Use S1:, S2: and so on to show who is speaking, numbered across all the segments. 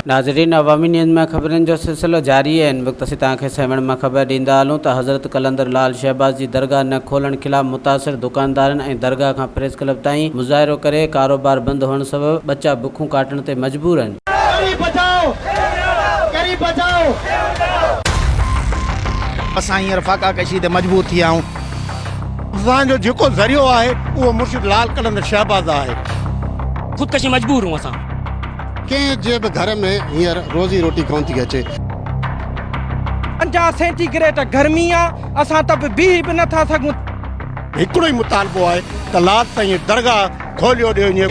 S1: नाज़रीन, अवामी न्यूज़ में ख़बरनि जो सिलसिलो जारी है। इन वक्त असीं तव्हांखे सेवण में ख़बर ॾींदा हलूं त हज़रत कलंदर लाल शहबाज़ जी दरगाह न खोलण ख़िलाफ़ मुतासिर दुकानदारनि ऐं दरगाह खां प्रेस क्लब ताईं मुज़ाहिरो करे कारोबार बंदि हुअण सबबि बच्चा बुखूं काटण ते मजबूर आहिनि।
S2: असां हींअर फाका कशी ते मजबूर थी विया आहियूं।
S3: असांजो जेको ज़रियो आहे उहो मुर्शिद लाल कलंदर शहबाज़ आहे।
S4: ख़ुदकशी मजबूर हूं असां।
S3: कंहिं जे बि घर में हींअर रोज़ी रोटी कोन थी अचे।
S5: 50 सेंटीग्रेड गर्मी आहे, असां त बीह बि नथा सघूं।
S3: हिकिड़ो ई मुतालबो आहे त लाल साईं दरगाह खोलियो ॾियो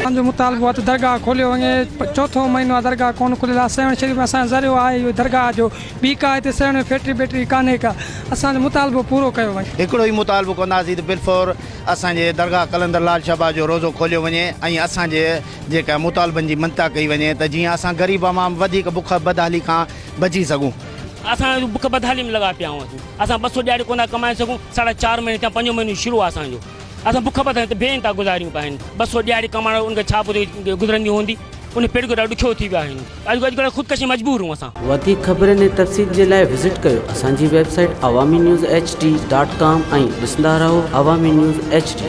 S5: असांजो मुतालबो आहे त दरगाह खोलियो वञे। चौथो महीनो आहे दरगाह कोन खुलियल आहे। सेवण शरीफ़ में असांजो ज़रियो आहे इहो दरगाह जो। ॿी का हिते सेवण में फैक्ट्री बैट्री कान्हे का। असांजो मुतालबो पूरो कयो वञे।
S2: हिकिड़ो ई मुतालबो कंदासीं त बिलफोर असांजे दरगाह कलंदर लाल शहबाज़ जो रोज़ो खोलियो वञे ऐं असांजे जेका मुतालबनि जी मनता कई वञे त जीअं असां ग़रीब अवाम वधीक बुख बदहाली खां बची सघूं।
S4: असां बुख बदहाली में लॻा पिया आहियूं। असां 200 ॾियारी कोन कमाए सघूं। 4.5 महीने खां 5 महीनो शुरू आहे असांजो। असां बुख बदहाली ते बेन था गुज़ारियूं पिया आहिनि। 200 ॾियारी कमाइण उनखे छा गुज़रंदी हूंदी, उन पेड़ खे ॾाढो ॾुखियो थी विया आहिनि। अॼुकल्ह ख़ुदकशी मजबूर हूं असां।
S1: वधीक ख़बरनि ऐं तफ़सील जे लाइ विज़िट कयो असांजी वेबसाइट awamiNewsHD.com ऐं ॾिसंदा रहो अवामी न्यूज़ HD।